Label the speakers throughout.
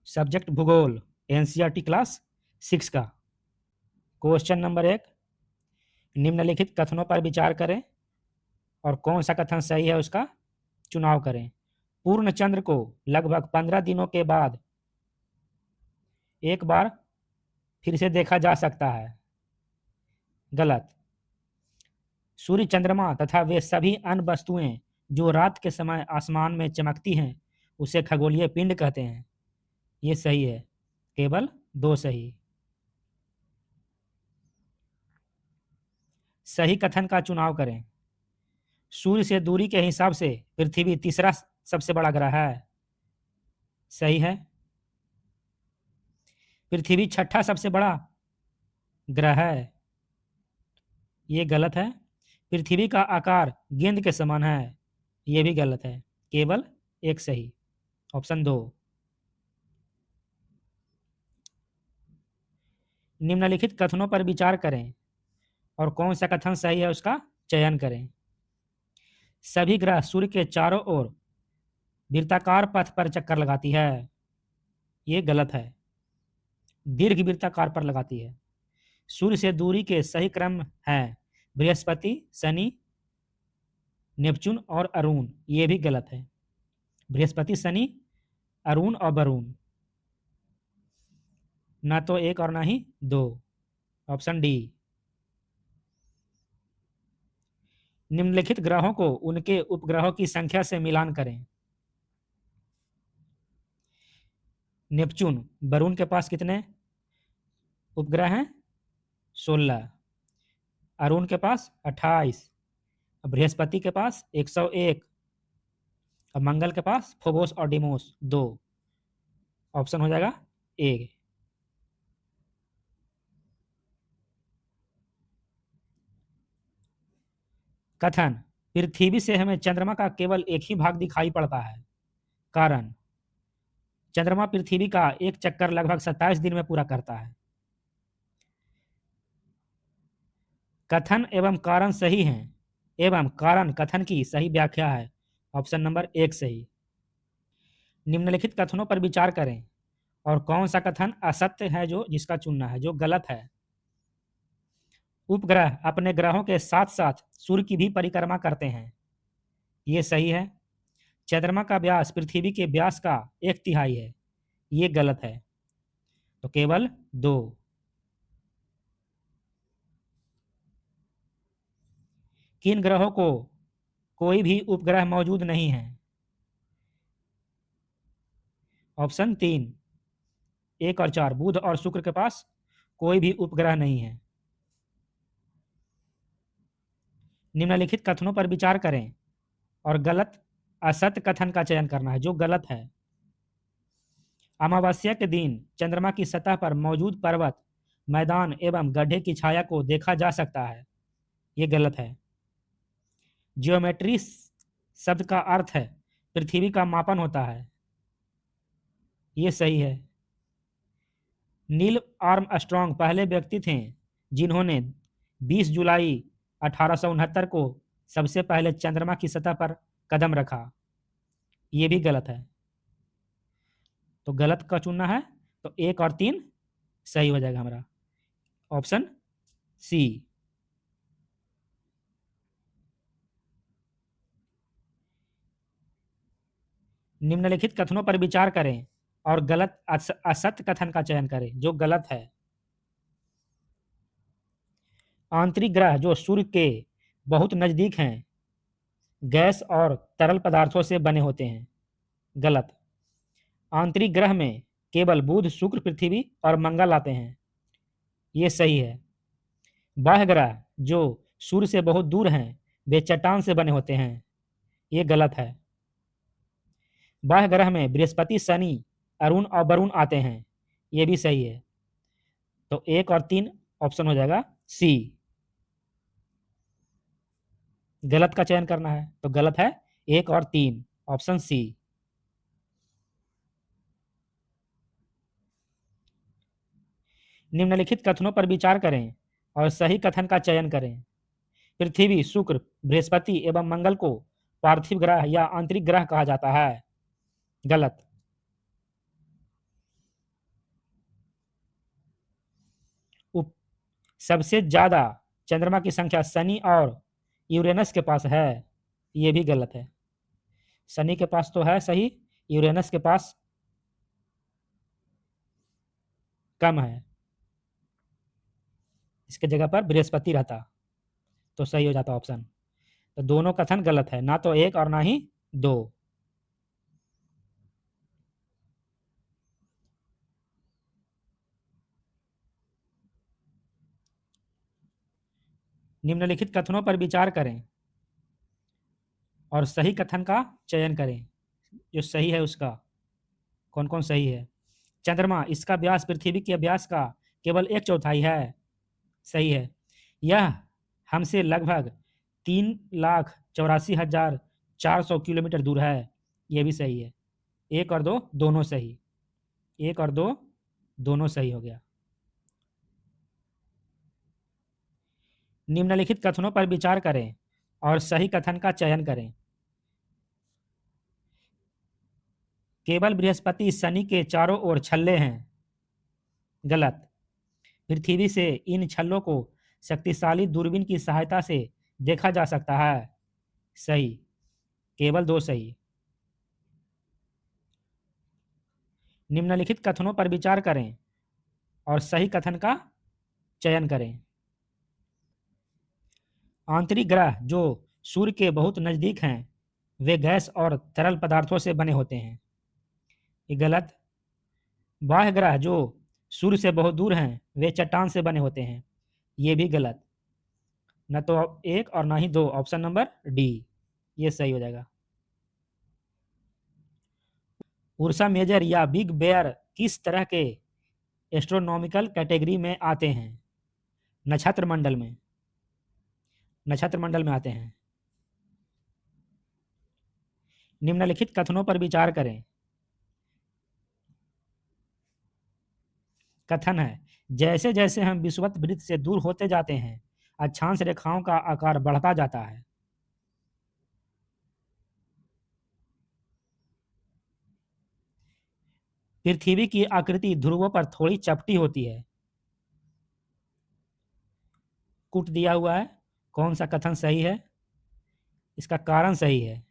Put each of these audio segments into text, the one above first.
Speaker 1: Subject भूगोल, NCERT class 6 का। Question number 1, निम्नलिखित कथनों पर विचार करें और कौन सा कथन सही है उसका चुनाव करें। पूर्णचंद्र को लगभग 15 दिनों के बाद एक बार फिर से देखा जा सकता है। गलत। सूर्य, चंद्रमा तथा वे सभी अन्य वस्तुएं जो रात के समय आसमान में चमकती हैं उसे खगोलीय पिंड कहते हैं। ये सही है, केवल 2 सही। सही कथन का चुनाव करें। सूर्य से दूरी के हिसाब से पृथ्वी तीसरा सबसे बड़ा ग्रह है। सही है। पृथ्वी छठा सबसे बड़ा ग्रह है। ये गलत है। पृथ्वी का आकार गेंद के समान है। ये भी गलत है, केवल 1 सही। ऑप्शन 2। निम्नलिखित कथनों पर विचार करें और कौन सा कथन सही है उसका चयन करें। सभी ग्रह सूर्य के चारों ओर वृत्ताकार पथ पर चक्कर लगाती है। ये गलत है, दीर्घ वृत्ताकार पर लगाती है। सूर्य से दूरी के सही क्रम हैं बृहस्पति, शनि, नेपच्यून और अरुण। ये भी गलत है। बृहस्पति, शनि, अरुण और वरुण, ना तो 1 और ना ही 2। Option D. निम्नलिखित ग्रहों को उनके उपग्रहों की संख्या से मिलान करें। नेपच्यून, वरुण के पास कितने उपग्रह हैं? 16। अरुण के पास 28। बृहस्पति के पास 101 और मंगल के पास फोबोस और डिमोस 2। ऑप्शन हो जाएगा ए। कथन, पृथ्वी से हमें चंद्रमा का केवल एक ही भाग दिखाई पड़ता है। कारण, चंद्रमा पृथ्वी का एक चक्कर लगभग 27 दिन में पूरा करता है। कथन एवं कारण सही हैं एवं कारण कथन की सही व्याख्या है। ऑप्शन नंबर 1 सही। निम्नलिखित कथनों पर विचार करें और कौन सा कथन असत्य है जो जिसका चुनना है, जो गलत है। उपग्रह अपने ग्रहों के साथ साथ सूर्य की भी परिक्रमा करते हैं। ये सही है। चंद्रमा का व्यास पृथ्वी के व्यास का 1/3 है। ये गलत है, तो केवल 2। किन ग्रहों को कोई भी उपग्रह मौजूद नहीं है? ऑप्शन 3, 1 और 4। बुध और शुक्र के पास कोई भी उपग्रह नहीं है। निम्नलिखित कथनों पर विचार करें और गलत असत्य कथन का चयन करना है, जो गलत है। अमावस्या के दिन चंद्रमा की सतह पर मौजूद पर्वत, मैदान एवं गड्ढे की छाया को देखा जा सकता है। ये गलत है। जियोमेट्री शब्द का अर्थ है पृथ्वी का मापन होता है। ये सही है। नील आर्मस्ट्रॉन्ग पहले व्यक्ति थे जिन्होंने 20 जुलाई 1869 को सबसे पहले चंद्रमा की सतह पर कदम रखा। ये भी गलत है, तो गलत का चुनना है, तो 1 और 3 सही हो जाएगा हमारा। Option C. निम्नलिखित कथनों पर विचार करें और गलत असत्य कथन का चयन करें, जो गलत है। आंतरिक ग्रह जो सूर्य के बहुत नजदीक हैं गैस और तरल पदार्थों से बने होते हैं। गलत। आंतरिक ग्रह में केवल बुध, शुक्र, पृथ्वी और मंगल आते हैं। ये सही है। बाह्य ग्रह जो सूर्य से बहुत दूर हैं वे चट्टान से बने होते हैं। ये गलत है। बाह्य ग्रह में बृहस्पति, शनि, अरुण और वरुण आते हैं। ये भी सही है, तो 1 और 3 ऑप्शन हो जाएगा सी। गलत का चयन करना है, तो गलत है 1 और 3, ऑप्शन सी। निम्नलिखित कथनों पर विचार करें और सही कथन का चयन करें। पृथ्वी, शुक्र, बृहस्पति एवं मंगल को पार्थिव ग्रह या आंतरिक ग्रह कहा जाता है। गलत। सबसे ज्यादा चंद्रमा की संख्या शनि और यूरेनस के पास है, ये भी गलत है। शनि के पास तो है सही, यूरेनस के पास कम है, इसके जगह पर बृहस्पति रहता तो सही हो जाता ऑप्शन। तो दोनों कथन गलत है, ना तो एक और ना ही दो। निम्नलिखित कथनों पर विचार करें और सही कथन का चयन करें। जो सही है उसका कौन कौन सही है। चंद्रमा, इसका व्यास पृथ्वी के व्यास का केवल 1/4 है, सही है। यह हमसे लगभग 3,84,400 किलोमीटर दूर है, यह भी सही है। एक और दो दोनों सही, एक और दो दोनों सही हो गया। निम्नलिखित कथनों पर विचार करें और सही कथन का चयन करें। केवल बृहस्पति शनि के चारों ओर छल्ले हैं, गलत। पृथ्वी से इन छल्लों को शक्तिशाली दूरबीन की सहायता से देखा जा सकता है, सही। केवल दो सही। निम्नलिखित कथनों पर विचार करें और सही कथन का चयन करें। आंतरिक ग्रह जो सूर्य के बहुत नजदीक हैं वे गैस और तरल पदार्थों से बने होते हैं, ये गलत। बाह्य ग्रह जो सूर्य से बहुत दूर हैं वे चट्टान से बने होते हैं, ये भी गलत। न तो एक और ना ही दो, ऑप्शन नंबर डी ये सही हो जाएगा। उर्सा मेजर या बिग बेयर किस तरह के एस्ट्रोनॉमिकल कैटेगरी में आते हैं। नक्षत्र मंडल में, नक्षत्र मंडल में आते हैं। निम्नलिखित कथनों पर विचार करें। कथन है, जैसे जैसे हम विषुवत वृत्त से दूर होते जाते हैं अक्षांश रेखाओं का आकार बढ़ता जाता है। पृथ्वी की आकृति ध्रुवों पर थोड़ी चपटी होती है, कुट दिया हुआ है। कौन सा कथन सही है, इसका कारण सही है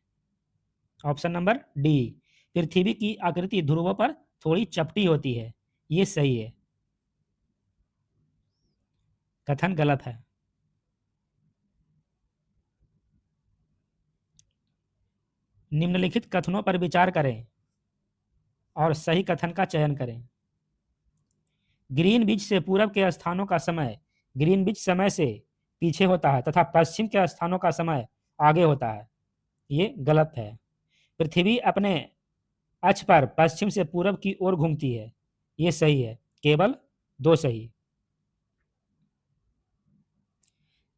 Speaker 1: ऑप्शन नंबर डी। पृथ्वी की आकृति ध्रुवों पर थोड़ी चपटी होती है, ये सही है। कथन गलत है। निम्नलिखित कथनों पर विचार करें और सही कथन का चयन करें। ग्रीनविच से पूरब के स्थानों का समय ग्रीनविच समय से पीछे होता है तथा पश्चिम के स्थानों का समय आगे होता है, ये गलत है। पृथ्वी अपने अक्ष पर पश्चिम से पूरब की ओर घूमती है, ये सही है। केवल दो सही।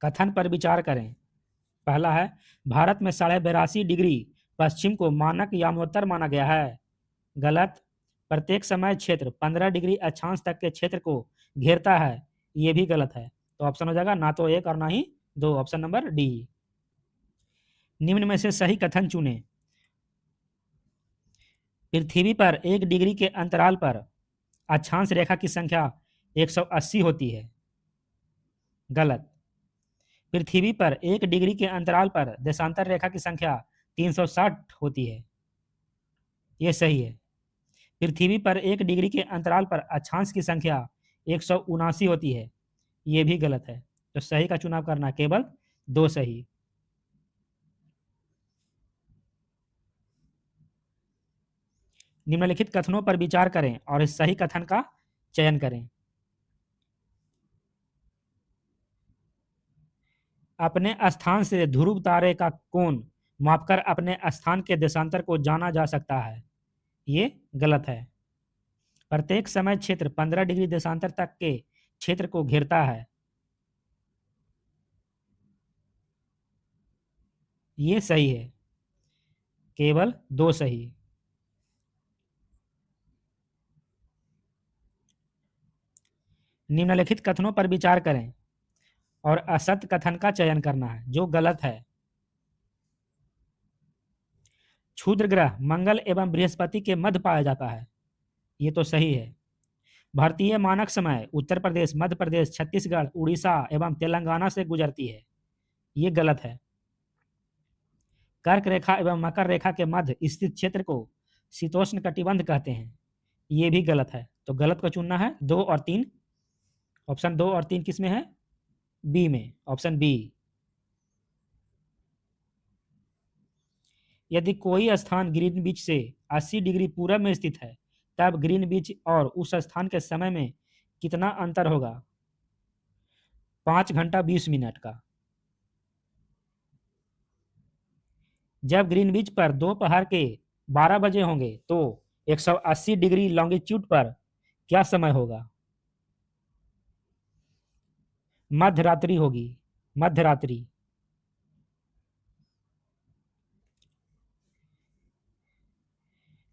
Speaker 1: कथन पर विचार करें। पहला है, भारत में 82.5 डिग्री पश्चिम को मानक यामोत्तर माना गया है, गलत। प्रत्येक समय क्षेत्र 15 डिग्री अक्षांश तक के क्षेत्र को घेरता है, ये भी गलत है। तो ऑप्शन हो जाएगा ना तो एक और ना ही दो, ऑप्शन नंबर डी। निम्न में से सही कथन चुनें। पृथ्वी पर 1 डिग्री के अंतराल पर अक्षांश रेखा की संख्या 180 होती है, गलत। पृथ्वी पर 1 डिग्री के अंतराल पर देशांतर रेखा की संख्या 360 होती है, ये सही है। पृथ्वी पर 1 डिग्री के अंतराल पर अक्षांश की संख्या 179 होती है, ये भी गलत है। तो सही का चुनाव करना, केवल दो सही। निम्नलिखित कथनों पर विचार करें और इस सही कथन का चयन करें। अपने स्थान से ध्रुव तारे का कोण मापकर अपने स्थान के देशांतर को जाना जा सकता है, ये गलत है। प्रत्येक समय क्षेत्र 15 डिग्री देशांतर तक के क्षेत्र को घेरता है, ये सही है। केवल दो सही। निम्नलिखित कथनों पर विचार करें और असत्य कथन का चयन करना है जो गलत है। क्षुद्र ग्रह मंगल एवं बृहस्पति के मध्य पाया जाता है, ये तो सही है। भारतीय मानक समय उत्तर प्रदेश, मध्य प्रदेश, छत्तीसगढ़, उड़ीसा एवं तेलंगाना से गुजरती है। ये गलत है। कर्क रेखा एवं मकर रेखा के मध्य स्थित क्षेत्र को शीतोष्ण कटिबंध कहते हैं। ये भी गलत है। तो गलत को चुनना है 2 और 3। ऑप्शन 2 और 3 किस में है? बी में, ऑप्शन बी। यदि कोई स्थान ग्रीनविच से 80 डिग्री पूरब में स्थित है, तब ग्रीनविच और उस स्थान के समय में कितना अंतर होगा? 5 घंटा 20 मिनट का। जब ग्रीनविच पर दोपहर के 12 बजे होंगे तो 180 डिग्री लॉन्गिट्यूड पर क्या समय होगा? मध्य रात्रि होगी, मध्य रात्रि।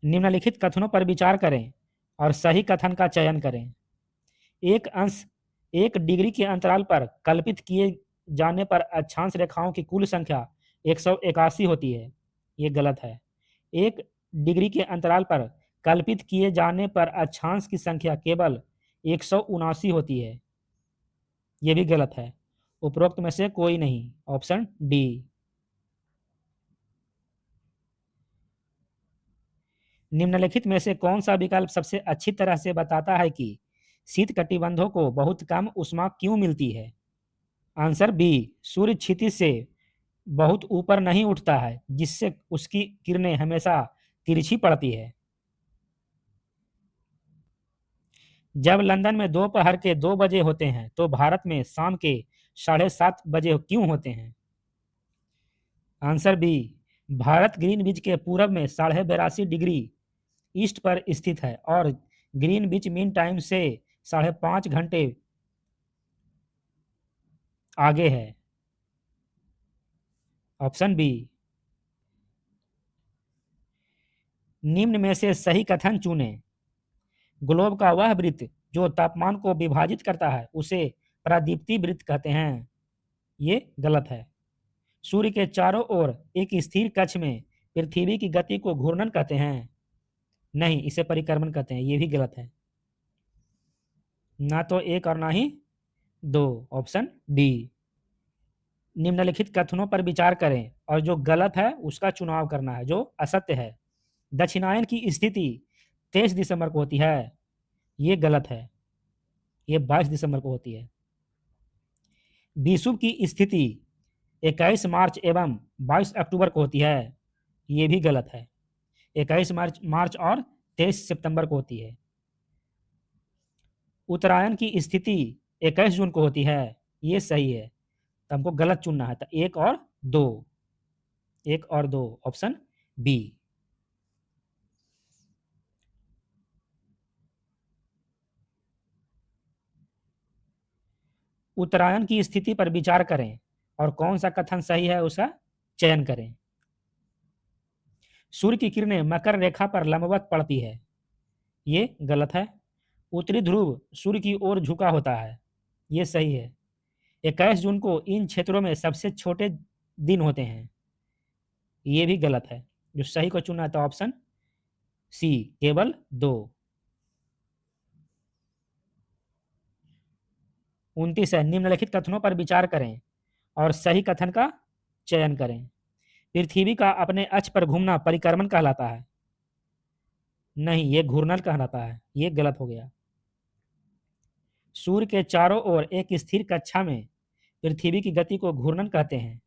Speaker 1: निम्नलिखित कथनों पर विचार करें और सही कथन का चयन करें। एक अंश 1 डिग्री के अंतराल पर कल्पित किए जाने पर अक्षांश रेखाओं की कुल संख्या 181 होती है। ये गलत है। 1 डिग्री के अंतराल पर कल्पित किए जाने पर अक्षांश की संख्या केवल 179 होती है। ये भी गलत है। उपरोक्त में से कोई नहीं, ऑप्शन डी। निम्नलिखित में से कौन सा विकल्प सबसे अच्छी तरह से बताता है कि शीत कटिबंधों को बहुत कम ऊष्मा क्यों मिलती है? आंसर बी, सूर्य क्षितिज से बहुत ऊपर नहीं उठता है, जिससे उसकी किरणें हमेशा तिरछी पड़ती है। जब लंदन में दोपहर के 2 बजे होते हैं तो भारत में शाम के 7:30 बजे क्यों होते हैं? आंसर बी, भारत ग्रीनविच के पूरब में 82.5 डिग्री ईस्ट पर स्थित है और ग्रीनविच मीन टाइम से 5.5 घंटे आगे है। Option B. निम्न में से सही कथन चुनें। ग्लोब का वह वृत्त जो तापमान को विभाजित करता है उसे प्रादीप्ति वृत्त कहते हैं। ये गलत है। सूर्य के चारों ओर एक स्थिर कक्ष में पृथ्वी की गति को घूर्णन कहते हैं। नहीं, इसे परिक्रमण कहते हैं। ये भी गलत है। ना तो एक और ना ही दो, ऑप्शन डी। निम्नलिखित कथनों पर विचार करें और जो गलत है उसका चुनाव करना है, जो असत्य है। दक्षिणायन की स्थिति 23 दिसंबर को होती है। ये गलत है। ये 22 दिसंबर को होती है। विषुव की स्थिति 21 मार्च एवं 22 अक्टूबर को होती है। ये भी गलत है। 21 मार्च और 23 सितंबर को होती है। उत्तरायण की स्थिति 21 जून को होती है। ये सही है। तो हमको गलत चुनना है। तो एक और दो, एक और दो, ऑप्शन बी। उत्तरायण की स्थिति पर विचार करें और कौन सा कथन सही है उसका चयन करें। सूर्य की किरणें मकर रेखा पर लंबवत पड़ती है। ये गलत है। उत्तरी ध्रुव सूर्य की ओर झुका होता है। ये सही है। 21 जून को इन क्षेत्रों में सबसे छोटे दिन होते हैं। ये भी गलत है। जो सही को चुना था ऑप्शन सी, केवल 2। 29 है। निम्नलिखित कथनों पर विचार करें और सही कथन का चयन करें। पृथ्वी का अपने अक्ष पर घूमना परिक्रमण कहलाता है। नहीं, ये घूर्णन कहलाता है। ये गलत हो गया। सूर्य के चारों ओर एक स्थिर कक्षा में पृथ्वी की गति को घूर्णन कहते हैं।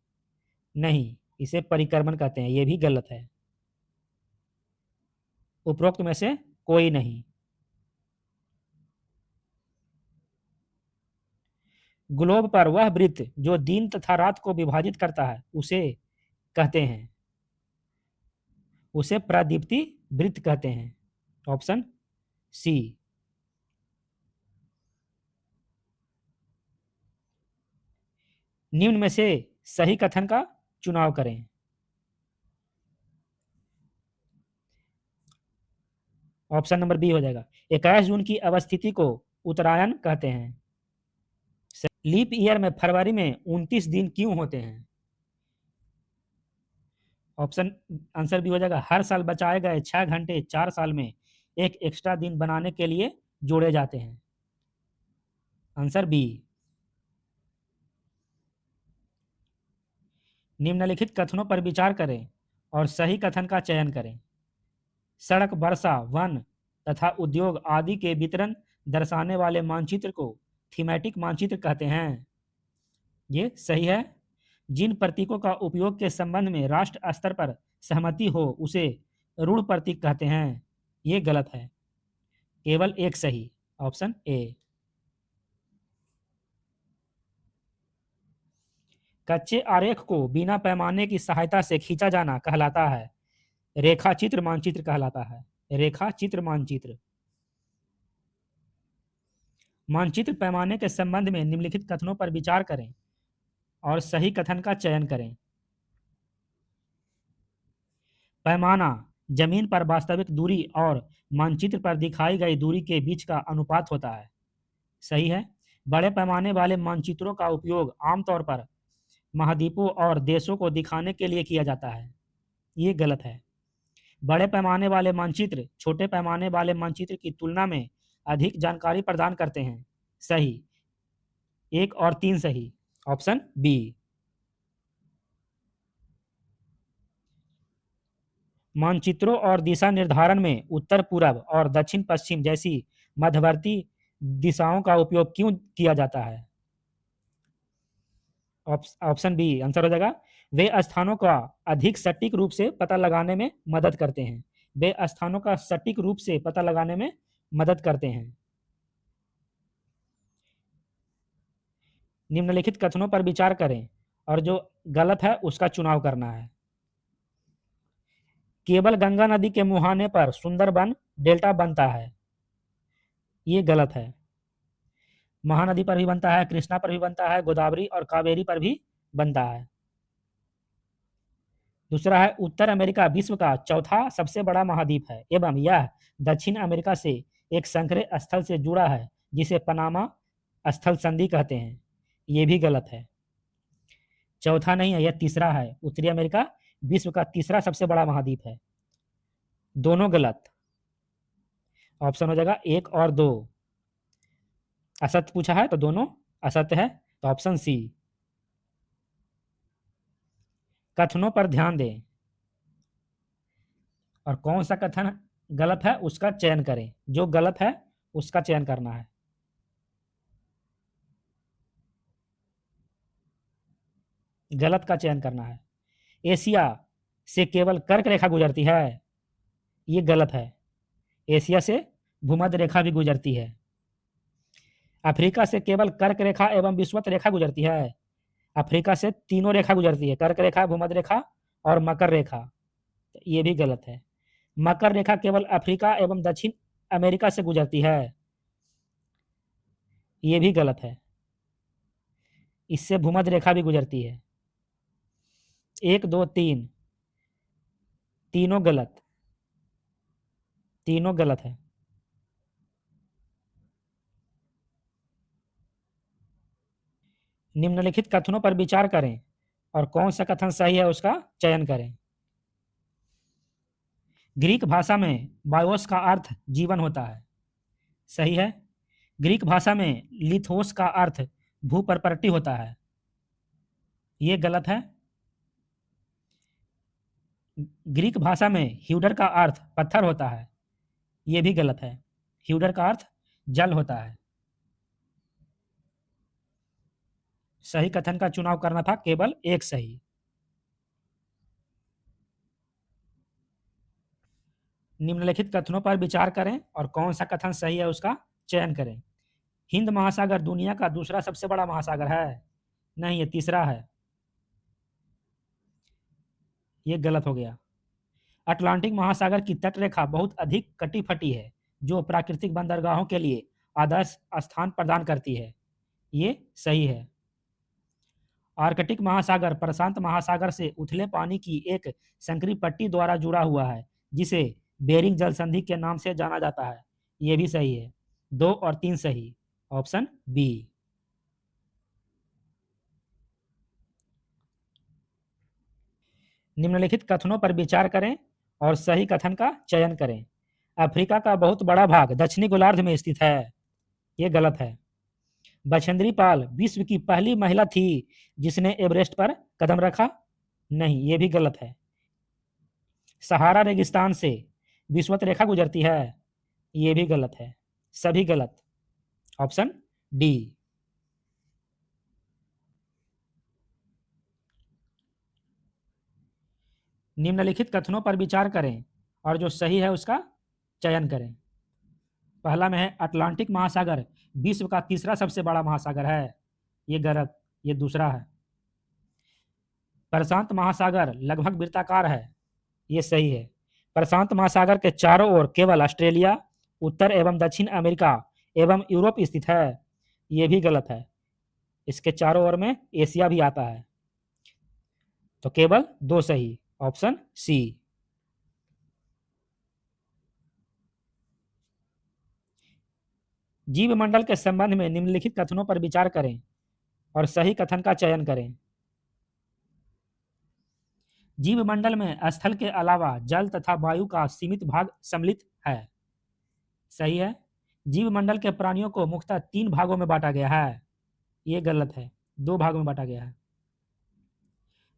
Speaker 1: नहीं, इसे परिक्रमण कहते हैं। ये भी गलत है। उपरोक्त में से कोई नहीं। ग्लोब पर वह वृत्त जो दिन तथा रात को विभाजित करता है उसे कहते हैं, उसे प्रादीप्ति वृत्त कहते हैं। Option C. निम्न में से सही कथन का चुनाव करें। ऑप्शन नंबर बी हो जाएगा। 21 जून की अवस्थिति को उत्तरायण कहते हैं। लीप ईयर में फरवरी में 29 दिन क्यों होते हैं? ऑप्शन आंसर भी हो जाएगा। हर साल बचाए गए 6 घंटे 4 साल में एक एक्स्ट्रा दिन बनाने के लिए जोड़े जाते हैं। Answer B. निम्नलिखित कथनों पर विचार करें और सही कथन का चयन करें। सड़क, वर्षा, वन तथा उद्योग आदि के वितरण दर्शाने वाले मानचित्र को थीमेटिक मानचित्र कहते हैं। ये सही है। जिन प्रतीकों का उपयोग के संबंध में राष्ट्र स्तर पर सहमति हो उसे ऋण प्रतीक कहते हैं। ये गलत है। केवल एक सही, ऑप्शन ए। कच्चे आरेख को बिना पैमाने की सहायता से खींचा जाना कहलाता है रेखा चित्र मानचित्र कहलाता है। रेखा चित्र मानचित्र। मानचित्र पैमाने के संबंध में निम्नलिखित कथनों पर विचार करें और सही कथन का चयन करें। पैमाना जमीन पर वास्तविक दूरी और मानचित्र पर दिखाई गई दूरी के बीच का अनुपात होता है। सही है। बड़े पैमाने वाले मानचित्रों का उपयोग आमतौर पर महाद्वीपों और देशों को दिखाने के लिए किया जाता है। ये गलत है। बड़े पैमाने वाले मानचित्र छोटे पैमाने वाले मानचित्र की तुलना में अधिक जानकारी प्रदान करते हैं। सही। एक और तीन सही, ऑप्शन बी। मानचित्रों और दिशा निर्धारण में उत्तर पूरब और दक्षिण पश्चिम जैसी मध्यवर्ती दिशाओं का उपयोग क्यों किया जाता है? ऑप्शन बी आंसर हो जाएगा। वे स्थानों का अधिक सटीक रूप से पता लगाने में मदद करते हैं। वे स्थानों का सटीक रूप से पता लगाने में मदद करते हैं। निम्नलिखित कथनों पर विचार करें और जो गलत है उसका चुनाव करना है। केवल गंगा नदी के मुहाने पर सुंदरबन डेल्टा बनता है। ये गलत है। महानदी पर भी बनता है, कृष्णा पर भी बनता है, गोदावरी और कावेरी पर भी बनता है। दूसरा है उत्तर अमेरिका विश्व का चौथा सबसे बड़ा महाद्वीप है एवं यह दक्षिण अमेरिका से एक संकरे स्थल से जुड़ा है जिसे पनामा स्थल संधि कहते हैं। यह भी गलत है। चौथा नहीं है, यह तीसरा है। उत्तरी अमेरिका विश्व का तीसरा सबसे बड़ा महाद्वीप है। दोनों गलत। ऑप्शन हो जाएगा एक और दो। असत्य पूछा है तो दोनों असत्य है, तो ऑप्शन सी। कथनों पर ध्यान दें और कौन सा कथन गलत है उसका चयन करें। जो गलत है उसका चयन करना है। गलत का चयन करना है। एशिया से केवल कर्क रेखा गुजरती है। ये गलत है। एशिया से भूमध्य रेखा भी गुजरती है। अफ्रीका से केवल कर्क रेखा एवं विषुवत रेखा गुजरती है। अफ्रीका से तीनों रेखा गुजरती है, कर्क रेखा, भूमध्य रेखा और मकर रेखा। ये भी गलत है। मकर रेखा केवल अफ्रीका एवं दक्षिण अमेरिका से गुजरती है। ये भी गलत है। इससे भूमध्य रेखा भी गुजरती है। एक दो तीन, तीनों गलत। तीनों गलत है। निम्नलिखित कथनों पर विचार करें और कौन सा कथन सही है उसका चयन करें। ग्रीक भाषा में बायोस का अर्थ जीवन होता है। सही है। ग्रीक भाषा में लिथोस का अर्थ भूपर्पटी होता है। ये गलत है। ग्रीक भाषा में ह्यूडर का अर्थ पत्थर होता है। ये भी गलत है। ह्यूडर का अर्थ जल होता है। सही कथन का चुनाव करना था, केवल एक सही। निम्नलिखित कथनों पर विचार करें और कौन सा कथन सही है उसका चयन करें। हिंद महासागर दुनिया का दूसरा सबसे बड़ा महासागर है। नहीं, ये तीसरा है। ये गलत हो गया। अटलांटिक महासागर की तटरेखा बहुत अधिक कटी फटी है जो प्राकृतिक बंदरगाहों के लिए आदर्श स्थान प्रदान करती है। ये सही है। आर्कटिक महासागर प्रशांत महासागर से उथले पानी की एक संकरी पट्टी द्वारा जुड़ा हुआ है जिसे बेरिंग जल संधि के नाम से जाना जाता है। यह भी सही है। दो और तीन सही, ऑप्शन बी। निम्नलिखित कथनों पर विचार करें और सही कथन का चयन करें। अफ्रीका का बहुत बड़ा भाग दक्षिणी गोलार्ध में स्थित है। ये गलत है। बछेंद्री पाल विश्व की पहली महिला थी जिसने एवरेस्ट पर कदम रखा। नहीं, ये भी गलत है। सहारा रेगिस्तान से विषुवत रेखा गुजरती है। ये भी गलत है। सभी गलत। Option D. निम्नलिखित कथनों पर विचार करें और जो सही है उसका चयन करें। पहला में है अटलांटिक महासागर विश्व का तीसरा सबसे बड़ा महासागर है। ये गलत। ये दूसरा है। प्रशांत महासागर लगभग वृत्ताकार है। ये सही है। प्रशांत महासागर के चारों ओर केवल ऑस्ट्रेलिया, उत्तर एवं दक्षिण अमेरिका एवं यूरोप स्थित है। ये भी गलत है। इसके चारों ओर में एशिया भी आता है। तो केवल दो सही। Option C. जीव मंडल के संबंध में निम्नलिखित कथनों पर विचार करें और सही कथन का चयन करें। जीव मंडल में स्थल के अलावा जल तथा वायु का सीमित भाग सम्मिलित है। सही है। जीव मंडल के प्राणियों को मुख्यतः 3 भागों में बांटा गया है। ये गलत है। 2 भागों में बांटा गया है।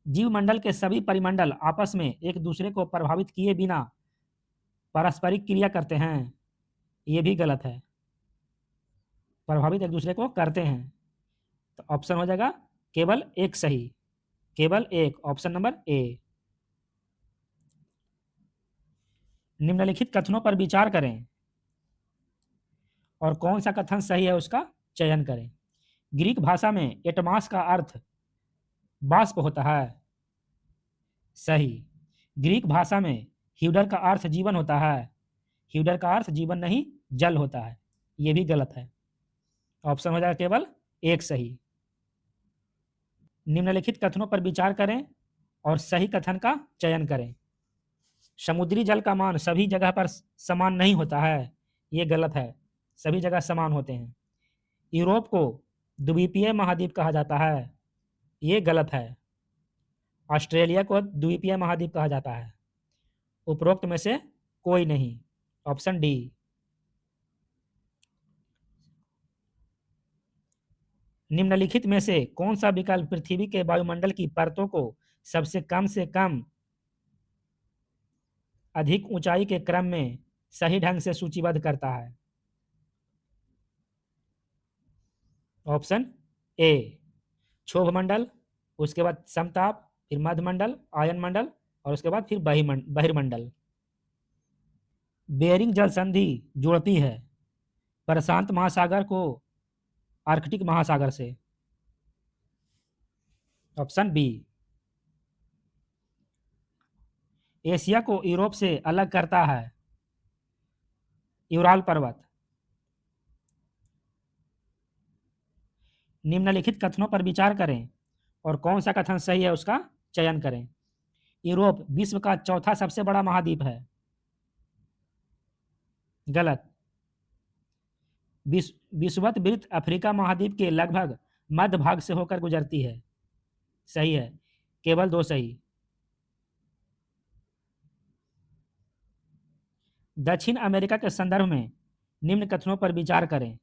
Speaker 1: जीव मंडल के सभी परिमंडल आपस में एक दूसरे को प्रभावित किए बिना पारस्परिक क्रिया करते हैं। ये भी गलत है। प्रभावित एक दूसरे को करते हैं। तो ऑप्शन हो जाएगा केवल एक सही। केवल एक। Option number A. निम्नलिखित कथनों पर विचार करें और कौन सा कथन सही है उसका चयन करें। ग्रीक भाषा में एटमास का अर्थ बाष्प होता है। सही। ग्रीक भाषा में ह्यूडर का अर्थ जीवन होता है। ह्यूडर का अर्थ जीवन नहीं जल होता है। यह भी गलत है। ऑप्शन हो जाएगा केवल एक सही। निम्नलिखित कथनों पर विचार करें और सही कथन का चयन करें। समुद्री जल का मान सभी जगह पर समान नहीं होता है। यह गलत है। सभी जगह समान होते हैं। यूरोप को द्वीपीय महाद्वीप कहा जाता है। यह गलत है। ऑस्ट्रेलिया को द्वीपीय महाद्वीप कहा जाता है। उपरोक्त में से कोई नहीं। Option D. निम्नलिखित में से कौन सा विकल्प पृथ्वी के वायुमंडल की परतों को सबसे कम से कम अधिक ऊंचाई के क्रम में सही ढंग से सूचीबद्ध करता है। ऑप्शन ए क्षोभ मंडल, उसके बाद समताप, फिर मध्यमंडल, आयन मंडल और उसके बाद फिर बहिर्मंडल। बेरिंग जल संधि जोड़ती है प्रशांत महासागर को आर्कटिक महासागर से। Option B. एशिया को यूरोप से अलग करता है यूराल पर्वत। निम्नलिखित कथनों पर विचार करें और कौन सा कथन सही है उसका चयन करें। यूरोप विश्व का चौथा सबसे बड़ा महाद्वीप है। गलत। विषुवत वृत्त अफ्रीका महाद्वीप के लगभग मध्य भाग से होकर गुजरती है। सही है। केवल दो सही। दक्षिण अमेरिका के संदर्भ में निम्न कथनों पर विचार करें।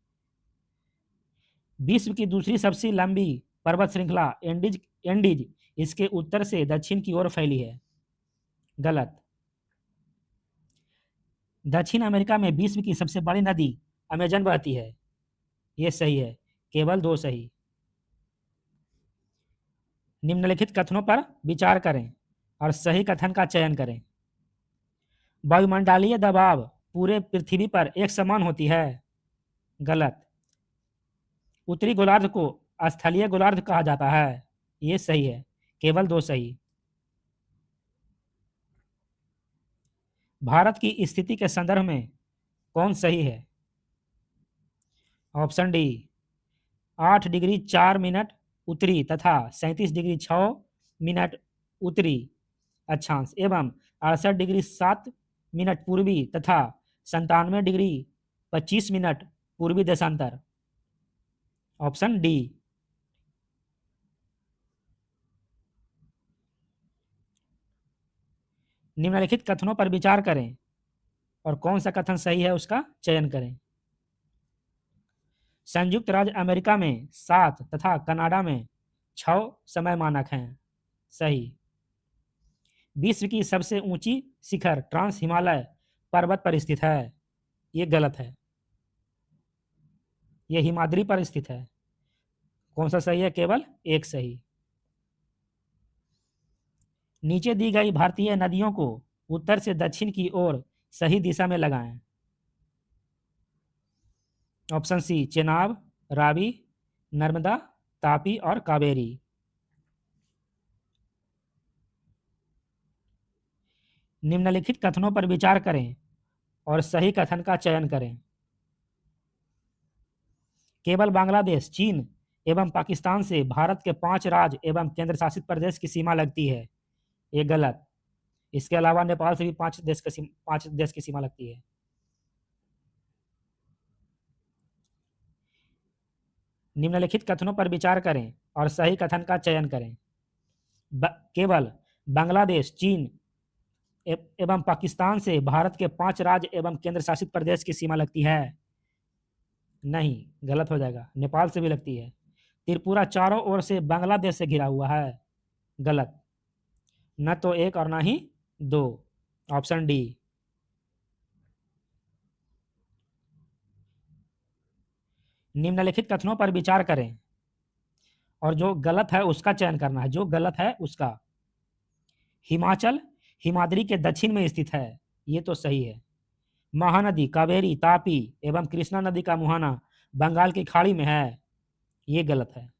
Speaker 1: विश्व की दूसरी सबसे लंबी पर्वत श्रृंखला एंडीज एंडीज इसके उत्तर से दक्षिण की ओर फैली है। गलत। दक्षिण अमेरिका में विश्व की सबसे बड़ी नदी अमेजन बहती है। यह सही है। केवल दो सही। निम्नलिखित कथनों पर विचार करें और सही कथन का चयन करें। वायुमंडलीय दबाव पूरे पृथ्वी पर एक समान होती है। गलत। उत्तरी गोलार्ध को स्थलीय गोलार्ध कहा जाता है। यह सही है। केवल दो सही। भारत की स्थिति के संदर्भ में कौन सही है। Option D. 8 डिग्री 4 मिनट उत्तरी तथा 37 डिग्री 6 मिनट उत्तरी अक्षांश एवं 68 डिग्री 7 मिनट पूर्वी तथा 97 डिग्री 25 मिनट पूर्वी देशांतर। Option D. निम्नलिखित कथनों पर विचार करें और कौन सा कथन सही है उसका चयन करें। संयुक्त राज्य अमेरिका में 7 तथा कनाडा में 6 समय मानक हैं। सही। विश्व की सबसे ऊंची शिखर ट्रांस हिमालय पर्वत पर स्थित है। ये गलत है, ये हिमाद्री पर स्थित है। कौन सा सही है? केवल एक सही। नीचे दी गई भारतीय नदियों को उत्तर से दक्षिण की ओर सही दिशा में लगाएं। ऑप्शन सी चेनाब, रावी, नर्मदा, तापी और कावेरी। निम्नलिखित कथनों पर विचार करें और सही कथन का चयन करें। केवल बांग्लादेश, चीन एवं पाकिस्तान से भारत के 5 राज्य एवं केंद्र शासित प्रदेश की सीमा लगती है। ये गलत। इसके अलावा नेपाल से भी 5 देश की सीमा लगती है। निम्नलिखित कथनों पर विचार करें और सही कथन का चयन करें। केवल बांग्लादेश, चीन एवं पाकिस्तान से भारत के 5 राज्य एवं केंद्र शासित प्रदेश की सीमा लगती है। नहीं, गलत हो जाएगा। नेपाल से भी लगती है। त्रिपुरा चारों ओर से बांग्लादेश से घिरा हुआ है। गलत। न तो एक और ना ही दो। Option D. निम्नलिखित कथनों पर विचार करें और जो गलत है उसका चयन करना है। जो गलत है उसका। हिमाचल हिमाद्री के दक्षिण में स्थित है। ये तो सही है। महानदी कावेरी, तापी एवं कृष्णा नदी का मुहाना बंगाल की खाड़ी में है। ये गलत है।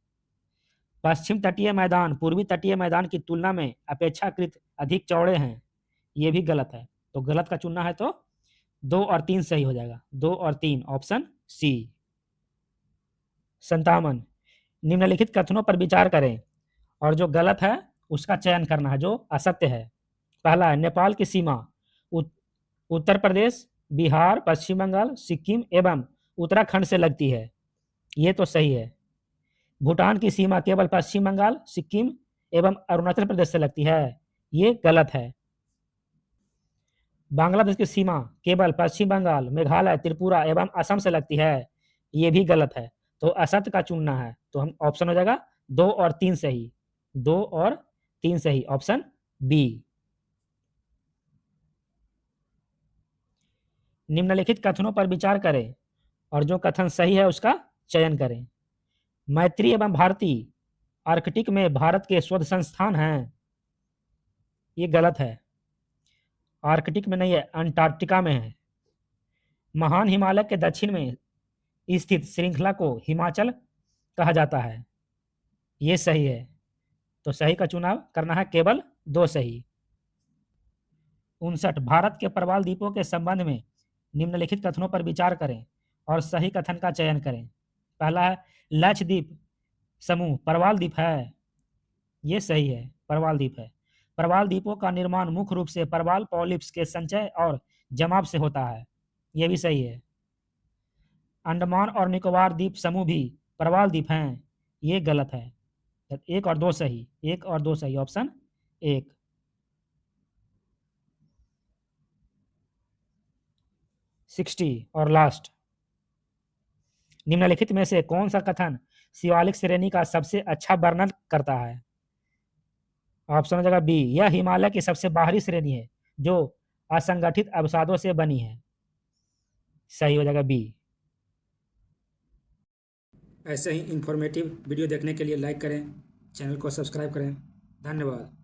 Speaker 1: पश्चिम तटीय मैदान पूर्वी तटीय मैदान की तुलना में अपेक्षाकृत अधिक चौड़े हैं। ये भी गलत है। तो गलत का चुनना है तो 2 और 3 सही हो जाएगा। 2 और 3 ऑप्शन सी। 57। निम्नलिखित कथनों पर विचार करें और जो गलत है उसका चयन करना है, जो असत्य है। पहला है नेपाल की सीमा उत्तर प्रदेश, बिहार, पश्चिम बंगाल, सिक्किम एवं उत्तराखंड से लगती है। ये तो सही है। भूटान की सीमा केवल पश्चिम बंगाल, सिक्किम एवं अरुणाचल प्रदेश से लगती है। ये गलत है। बांग्लादेश की सीमा केवल पश्चिम बंगाल, मेघालय, त्रिपुरा एवं असम से लगती है। ये भी गलत है। तो असत्य का चुनना है तो हम ऑप्शन हो जाएगा 2 और 3 सही। 2 और 3 सही, ऑप्शन बी। निम्नलिखित कथनों पर विचार करें और जो कथन सही है उसका चयन करें। मैत्री एवं भारती आर्कटिक में भारत के शोध संस्थान हैं। ये गलत है। आर्कटिक में नहीं है, अंटार्कटिका में है। महान हिमालय के दक्षिण में स्थित श्रृंखला को हिमाचल कहा जाता है। ये सही है। तो सही का चुनाव करना है, केवल 2 सही। 59। भारत के प्रवाल द्वीपों के संबंध में निम्नलिखित कथनों पर विचार करें और सही कथन का चयन करें। पहला है लक्षद्वीप समूह प्रवाल द्वीप है। ये सही है, प्रवाल द्वीप है। प्रवाल द्वीपों का निर्माण मुख्य रूप से प्रवाल पॉलिप्स के संचय और जमाव से होता है। ये भी सही है। अंडमान और निकोबार द्वीप समूह भी प्रवाल द्वीप हैं। ये गलत है। 1 और 2 सही। 1 और 2 सही, ऑप्शन 1। 60 और लास्ट। निम्नलिखित में से कौन सा कथन शिवालिक श्रेणी का सबसे अच्छा वर्णन करता है। ऑप्शन हो जाएगा बी, यह हिमालय की सबसे बाहरी श्रेणी है जो असंगठित अवसादों से बनी है। सही हो जाएगा बी। ऐसे ही इंफॉर्मेटिव वीडियो देखने के लिए लाइक करें, चैनल को सब्सक्राइब करें। धन्यवाद।